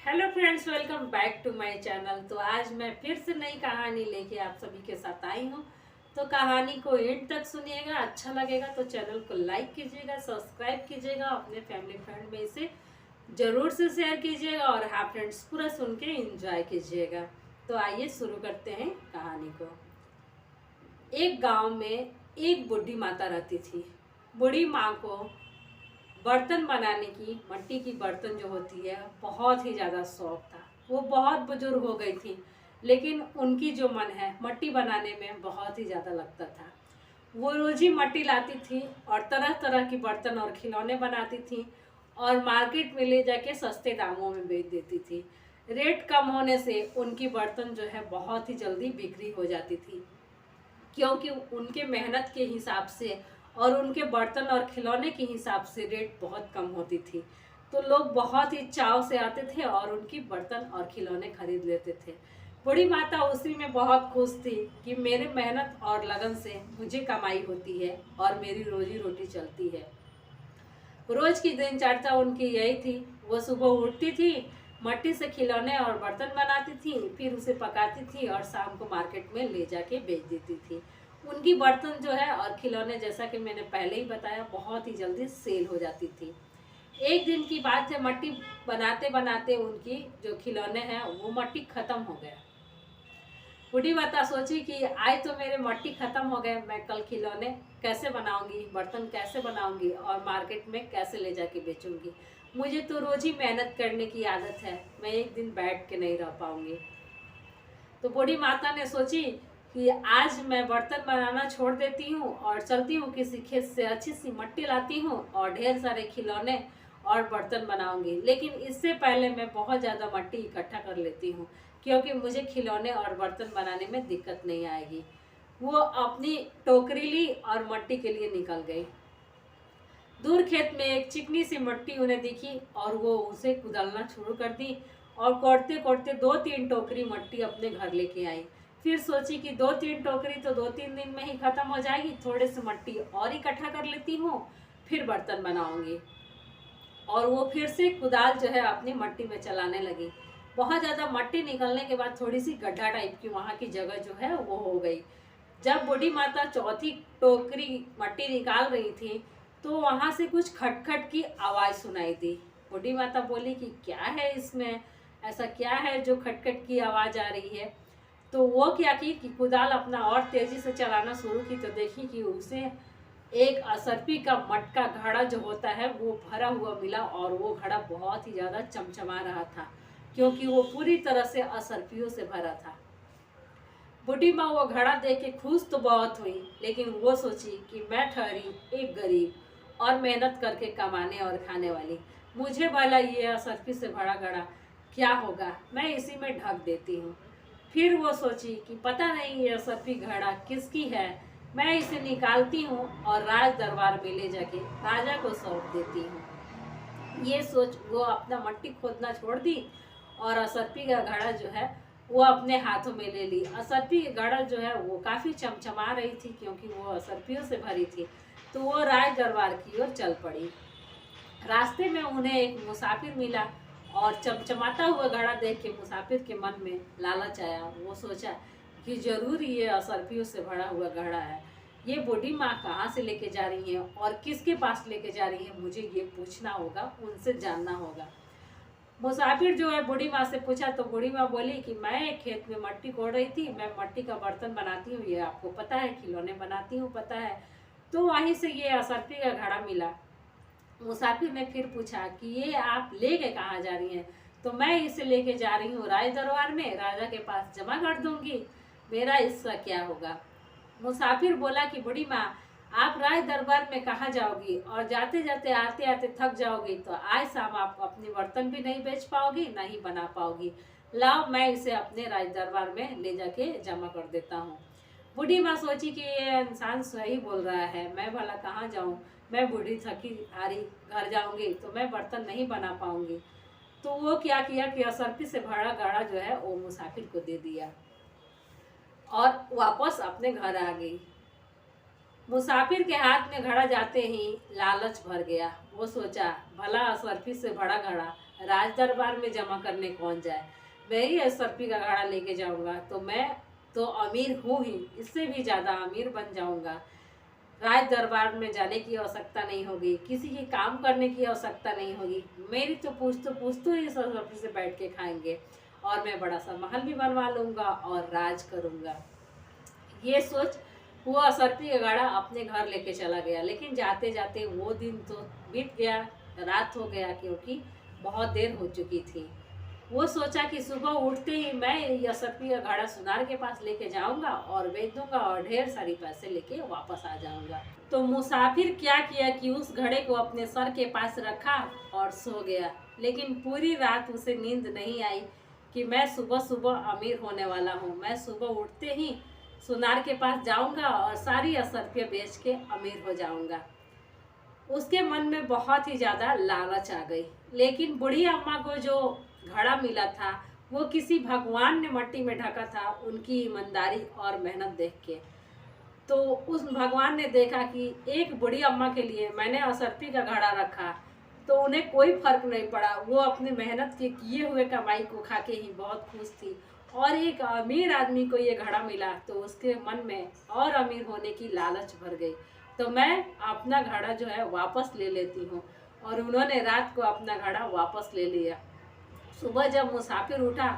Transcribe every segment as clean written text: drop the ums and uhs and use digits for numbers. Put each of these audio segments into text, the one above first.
Hello friends, welcome back to my channel. तो आज मैं फिर से नई कहानी लेके आप सभी के साथ आई हूँ। तो कहानी को एंड तक सुनिएगा, अच्छा लगेगा तो चैनल को लाइक कीजिएगा, सब्सक्राइब कीजिएगा, अपने फैमिली फ्रेंड में इसे ज़रूर से शेयर कीजिएगा और हाँ फ्रेंड्स, पूरा सुन के एंजॉय कीजिएगा। तो आइए शुरू करते हैं कहानी को। एक गांव में एक बूढ़ी माता रहती थी। बूढ़ी माँ को बर्तन बनाने की, मिट्टी की बर्तन जो होती है, बहुत ही ज़्यादा शौक था। वो बहुत बुजुर्ग हो गई थी, लेकिन उनकी जो मन है मिट्टी बनाने में बहुत ही ज़्यादा लगता था। वो रोज ही मिट्टी लाती थी और तरह तरह की बर्तन और खिलौने बनाती थी और मार्केट में ले जाके सस्ते दामों में बेच देती थी। रेट कम होने से उनकी बर्तन जो है बहुत ही जल्दी बिक्री हो जाती थी, क्योंकि उनके मेहनत के हिसाब से और उनके बर्तन और खिलौने के हिसाब से रेट बहुत कम होती थी। तो लोग बहुत ही चाव से आते थे और उनकी बर्तन और खिलौने खरीद लेते थे। बूढ़ी माता उसी में बहुत खुश थी कि मेरे मेहनत और लगन से मुझे कमाई होती है और मेरी रोजी रोटी चलती है। रोज की दिनचर्या उनकी यही थी। वो सुबह उठती थी, मिट्टी से खिलौने और बर्तन बनाती थी, फिर उसे पकाती थी और शाम को मार्केट में ले जाके बेच देती थी। उनकी बर्तन जो है और खिलौने, जैसा कि मैंने पहले ही बताया, बहुत ही जल्दी सेल हो जाती थी। एक दिन की बात है, मिट्टी बनाते बनाते उनकी जो खिलौने हैं वो मिट्टी खत्म हो गया। बूढ़ी माता सोची कि आज तो मेरे मिट्टी खत्म हो गए, मैं कल खिलौने कैसे बनाऊंगी, बर्तन कैसे बनाऊंगी और मार्केट में कैसे ले जाके बेचूंगी। मुझे तो रोज ही मेहनत करने की आदत है, मैं एक दिन बैठ के नहीं रह पाऊंगी। तो बूढ़ी माता ने सोची कि आज मैं बर्तन बनाना छोड़ देती हूँ और चलती हूँ किसी खेत से अच्छी सी मिट्टी लाती हूँ और ढेर सारे खिलौने और बर्तन बनाऊंगी। लेकिन इससे पहले मैं बहुत ज़्यादा मिट्टी इकट्ठा कर लेती हूँ, क्योंकि मुझे खिलौने और बर्तन बनाने में दिक्कत नहीं आएगी। वो अपनी टोकरी ली और मिट्टी के लिए निकल गई। दूर खेत में एक चिकनी सी मिट्टी उन्हें दिखी और वो उसे कुदालना शुरू कर दी और कोड़ते कोड़ते 2-3 टोकरी मिट्टी अपने घर लेके आई। फिर सोची कि 2-3 टोकरी तो 2-3 दिन में ही खत्म हो जाएगी, थोड़े से मिट्टी और इकट्ठा कर लेती हूँ, फिर बर्तन बनाऊंगी। और वो फिर से कुदाल जो है अपनी मिट्टी में चलाने लगी। बहुत ज़्यादा मिट्टी निकलने के बाद थोड़ी सी गड्ढा टाइप की वहाँ की जगह जो है वो हो गई। जब बूढ़ी माता चौथी टोकरी मिट्टी निकाल रही थी, तो वहाँ से कुछ खटखट की आवाज़ सुनाई दी। बूढ़ी माता बोली कि क्या है इसमें, ऐसा क्या है जो खटखट की आवाज़ आ रही है। तो वो क्या की कि कुदाल अपना और तेज़ी से चलाना शुरू की, तो देखी कि उसे एक असरपी का मटका घड़ा जो होता है वो भरा हुआ मिला और वो घड़ा बहुत ही ज़्यादा चमचमा रहा था, क्योंकि वो पूरी तरह से असरपियों से भरा था। बूढ़ी माँ वो घड़ा देख के खुश तो बहुत हुई, लेकिन वो सोची कि मैं ठहरी एक गरीब और मेहनत करके कमाने और खाने वाली, मुझे भला ये असरपी से भरा घड़ा क्या होगा, मैं इसी में ढक देती हूँ। फिर वो सोची कि पता नहीं ये असरपी घड़ा किसकी है, मैं इसे निकालती हूँ और राज दरबार में ले जाके राजा को सौंप देती हूँ। ये सोच वो अपना मिट्टी खोदना छोड़ दी और असरपी का घड़ा जो है वो अपने हाथों में ले ली। असरपी की घड़ा जो है वो काफ़ी चमचमा रही थी, क्योंकि वो असरपियों से भरी थी। तो वो राज दरबार की ओर चल पड़ी। रास्ते में उन्हें एक मुसाफिर मिला और चमचमाता हुआ घड़ा देख के मुसाफिर के मन में लालच आया। वो सोचा कि जरूर ये असरपियों से भरा हुआ घड़ा है। ये बूढ़ी माँ कहाँ से लेके जा रही है और किसके पास लेके जा रही है, मुझे ये पूछना होगा, उनसे जानना होगा। मुसाफिर जो है बूढ़ी माँ से पूछा, तो बूढ़ी माँ बोली कि मैं एक खेत में मिट्टी कोड़ रही थी, मैं मिट्टी का बर्तन बनाती हूँ, ये आपको पता है, खिलौने बनाती हूँ, पता है। तो वहीं से ये असरपी का घड़ा मिला। मुसाफिर ने फिर पूछा कि ये आप लेके कहाँ जा रही हैं। तो मैं इसे लेके जा रही हूँ राज दरबार में, राजा के पास जमा कर दूंगी, मेरा इसका क्या होगा। मुसाफिर बोला कि बूढ़ी माँ, आप राज दरबार में कहाँ जाओगी और जाते जाते आते आते थक जाओगी, तो आज शाम आप अपनी बर्तन भी नहीं बेच पाओगी, ना ही बना पाओगी। लाओ, मैं इसे अपने राज दरबार में ले जाके जमा कर देता हूँ। बूढ़ी माँ सोची कि ये इंसान सही बोल रहा है, मैं भला कहाँ जाऊँ, मैं बूढ़ी थकी हारी घर जाऊँगी तो मैं बर्तन नहीं बना पाऊँगी। तो वो क्या किया कि असरपी से भरा घड़ा जो है वो मुसाफिर को दे दिया और वापस अपने घर आ गई। मुसाफिर के हाथ में घड़ा जाते ही लालच भर गया। वो सोचा, भला असरफी से बड़ा घड़ा राज दरबार में जमा करने कौन जाए, मैं ही एसआरपी का घड़ा लेके जाऊंगा तो मैं तो अमीर हूँ ही, इससे भी ज़्यादा अमीर बन जाऊंगा। राज दरबार में जाने की आवश्यकता नहीं होगी, किसी के काम करने की आवश्यकता नहीं होगी, मेरी तो पूछ तो ही एसआरपी से बैठ के खाएंगे और मैं बड़ा सा महल भी बनवा लूंगा और राज करूंगा। ये सोच वो असरपी का गाड़ा अपने घर लेके चला गया, लेकिन जाते जाते वो दिन तो बीत गया, रात हो गया, क्योंकि बहुत देर हो चुकी थी। वो सोचा कि सुबह उठते ही मैं ये असरपी का घड़ा सुनार के पास लेके जाऊंगा और बेच दूंगा और ढेर सारी पैसे लेके वापस आ जाऊंगा। तो मुसाफिर क्या किया कि उस घड़े को अपने सर के पास रखा और सो गया, लेकिन पूरी रात उसे नींद नहीं आई कि मैं सुबह सुबह अमीर होने वाला हूँ। मैं सुबह उठते ही सुनार के पास जाऊंगा और सारी असरपियाँ बेच के अमीर हो जाऊंगा। उसके मन में बहुत ही ज़्यादा लालच आ गई, लेकिन बूढ़ी अम्मा को जो घड़ा मिला था वो किसी भगवान ने मट्टी में ढका था, उनकी ईमानदारी और मेहनत देख के। तो उस भगवान ने देखा कि एक बूढ़ी अम्मा के लिए मैंने असरपी का घड़ा रखा तो उन्हें कोई फर्क नहीं पड़ा, वो अपने मेहनत के किए हुए कमाई को खा के ही बहुत खुश थी। और एक अमीर आदमी को ये घड़ा मिला तो उसके मन में और अमीर होने की लालच भर गई। तो मैं अपना घड़ा जो है वापस ले लेती हूँ। और उन्होंने रात को अपना घड़ा वापस ले लिया। सुबह जब मुसाफिर उठा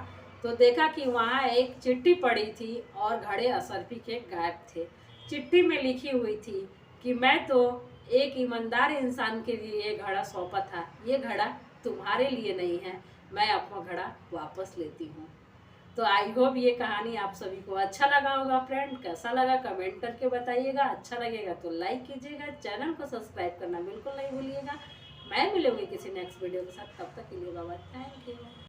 तो देखा कि वहाँ एक चिट्ठी पड़ी थी और घड़े असरफी के गायब थे। चिट्ठी में लिखी हुई थी कि मैं तो एक ईमानदार इंसान के लिए ये घड़ा सौंपा था, ये घड़ा तुम्हारे लिए नहीं है, मैं अपना घड़ा वापस लेती हूँ। तो आई होप ये कहानी आप सभी को अच्छा लगा होगा। फ्रेंड कैसा लगा कमेंट करके बताइएगा, अच्छा लगेगा तो लाइक कीजिएगा, चैनल को सब्सक्राइब करना बिल्कुल नहीं भूलिएगा। मैं मिलूंगी किसी नेक्स्ट वीडियो के साथ, तब तक के लिए बाय बाय, थैंक यू।